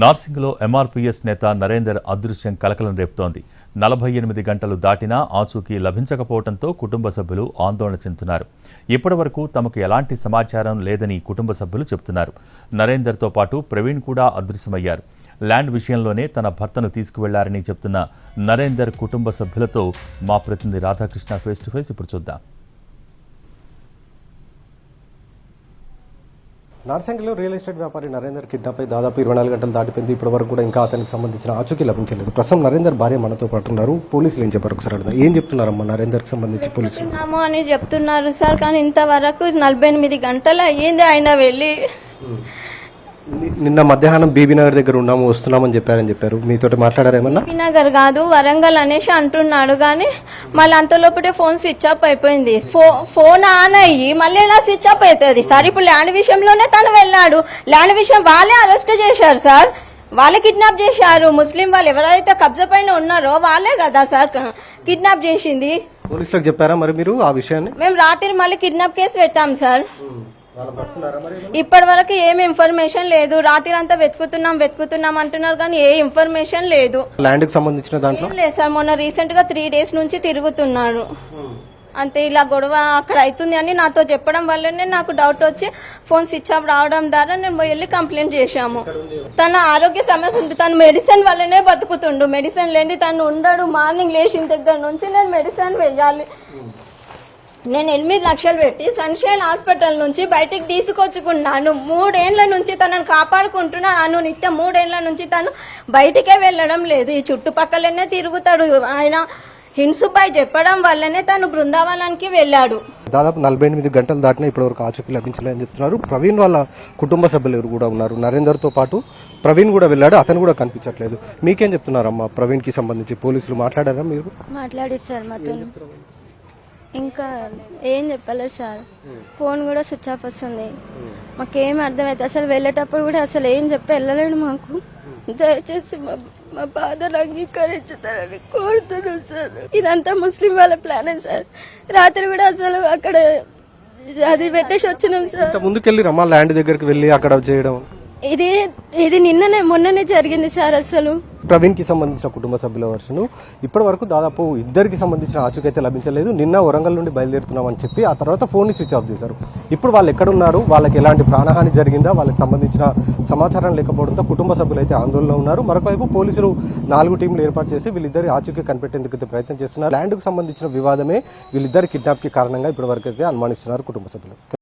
నార్సింగ్లో MRPS నేత నరేందర్ అదృశ్యం కలకలం రేపుతోంది. 48 గంటలు దాటినా ఆచూకీ లభించకపోవడంతో కుటుంబ సభ్యులు ఆందోళన చెందుతున్నారు. ఇప్పటివరకు తమకు ఎలాంటి సమాచారం లేదని కుటుంబ సభ్యులు చెబుతున్నారు. నరేందర్తో పాటు ప్రవీణ్ కూడా అదృశ్యమయ్యారు. ల్యాండ్ విషయంలోనే తన భర్తను తీసుకువెళ్లారని చెబుతున్న నరేందర్ కుటుంబ సభ్యులతో మా ప్రతినిధి రాధాకృష్ణ ఫేస్ టు ఫేస్ ఇప్పుడు చూద్దాం. నార్సింగ్లో రియల్ ఎస్టేట్ వ్యాపారి నరేందర్ కిడ్నాప్ అయి దాదాపు 24 గంటలు దాటిపోయింది. ఇప్పటి వరకు కూడా ఇంకా అతనికి సంబంధించిన ఆచూకీ లభించలేదు. ప్రస్తుతం నరేందర్ భార్య మనతో పాటు ఉన్నారు. పోలీసులు ఏం చెప్పారు ఒకసారి అడుగుదాం. ఏం చెప్తున్నారమ్మా నరేందర్కి సంబంధించి పోలీసులు? అని చెప్తున్నారు సార్, కానీ ఇంతవరకు 48 గంటలు అయ్యింది ఆయన వెళ్ళి. నిన్న మధ్యాహ్నం బీబీనగర్ దగ్గర ఉన్నాము వస్తున్నామని చెప్పారు. మీతో మాట్లాడారేమన్నా? బీబీనగర్ కాదు వరంగల్ అనేసి అంటున్నాడు, కానీ మళ్ళీ అంతలోపటే ఫోన్ స్విచ్ ఆఫ్ అయిపోయింది. ఫోన్ ఆన్ అయ్యి మళ్ళీ ఎలా స్విచ్ ఆఫ్ అవుతుంది సార్? ఇప్పుడు ల్యాండ్ విషయంలోనే తను వెళ్ళాడు. ల్యాండ్ విషయం వాళ్ళే అరెస్ట్ చేశారు సార్, వాళ్ళే కిడ్నాప్ చేశారు. ముస్లిం వాళ్ళు ఎవరైతే కబ్జా పైన ఉన్నారో వాళ్ళే కదా సార్ కిడ్నాప్ చేసింది. పోలీసులకు చెప్పారా మరి మీరు ఆ విషయాన్ని? మేము రాత్రి మళ్ళీ కిడ్నాప్ కేసు పెట్టాం సార్. ఇప్పటి వరకు ఏమి ఇన్ఫర్మేషన్ లేదు. రాత్రి అంతా వెతుకుతున్నాం అంటున్నారు, కానీ ఏ ఇన్ఫర్మేషన్ లేదు. ల్యాండ్ కి సంబంధించిన దాంట్లో లేదు సార్. మొన్న రీసెంట్ గా 3 days నుంచి తిరుగుతున్నాడు అంతే. ఇలా గొడవ అక్కడ అవుతుంది అని నాతో చెప్పడం వల్లనే నాకు డౌట్ వచ్చి ఫోన్ స్విచ్ ఆఫ్ రావడం ద్వారా నేను వెళ్ళి కంప్లైంట్ చేశాము. తన ఆరోగ్య సమస్య ఉంది, తను మెడిసిన్ వల్లనే బతుకుతుండు. మెడిసిన్ లేని తను ఉండడు. మార్నింగ్ లేచిన దగ్గర నుంచి నేను మెడిసిన్ వేయాలి. నేను 8 లక్షలు పెట్టి సన్షైన్ హాస్పిటల్ నుంచి బయటికి తీసుకొచ్చుకున్నాను. 3 ఏళ్ల నుంచి తనను కాపాడుకుంటున్నాను. నిత్యం 3 ఏళ్ల నుంచి తను బయటికే వెళ్ళడం లేదు. ఈ చుట్టుపక్కలనే తిరుగుతాడు. ఆయన హింసుపై చెప్పడం వల్లనే తను బృందావనానికి వెళ్ళాడు. దాదాపు 48 గంటలు దాటినా ఇప్పటివరకు ఆచూకీ లభించలేదని చెప్తున్నారు. ప్రవీణ్ వాళ్ళ కుటుంబ సభ్యులు ఎవరు కూడా ఉన్నారు. నరేందర్ తో పాటు ప్రవీణ్ కూడా వెళ్ళాడు, అతను కూడా కనిపించట్లేదు. మీకేం చెప్తున్నారమ్మా? ప్రవీణ్ కి సంబంధించి పోలీసులు మాట్లాడారా? మీరు మాట్లాడారు సార్ మాతో. ఇంకా ఏం చెప్పలేదు సార్. ఫోన్ కూడా స్విచ్ ఆఫ్ వస్తుంది. మాకేం అర్థమైతే అసలు వెళ్ళేటప్పుడు కూడా అసలు ఏం చెప్పి వెళ్ళలేడు. మాకు దయచేసి మా బాధను అంగీకరించుతారని కోరుతున్నాం సార్. ఇదంతా ముస్లిం వాళ్ళ ప్లానే సార్. రాత్రి కూడా అసలు అక్కడ అది పెట్టేసి వచ్చినాం సార్. ముందుకెళ్ళి రమ్మా ల్యాండ్ దగ్గరికి వెళ్ళి అక్కడ చేయడం ఇది మొన్ననే జరిగింది సార్. అసలు ప్రవీణ్ కి సంబంధించిన కుటుంబ సభ్యుల వర్షను ఇప్పటి వరకు దాదాపు 2కి సంబంధించిన ఆచూకీ అయితే లభించలేదు. నిన్న వరంగల్ నుండి బయలుదేరుతున్నామని చెప్పి ఆ తర్వాత ఫోన్ ని స్విచ్ ఆఫ్ చేశారు. ఇప్పుడు వాళ్ళు ఎక్కడున్నారు, వాళ్ళకి ఎలాంటి ప్రాణహాని జరిగిందా, వాళ్ళకి సంబంధించిన సమాచారం లేకపోవడంతో కుటుంబ సభ్యులు అయితే ఆందోళనలో ఉన్నారు. మరొకవైపు పోలీసులు 4 టీంలు ఏర్పాటు చేసి వీళ్ళిద్దరి ఆచూకీ కనిపెట్టేందుకు ప్రయత్నం చేస్తున్నారు. ల్యాండ్ కు సంబంధించిన వివాదమే వీళ్ళిద్దరి కిడ్నాప్ కి కారణంగా ఇప్పటి వరకు అయితే అనుమానిస్తున్నారు కుటుంబ సభ్యులు.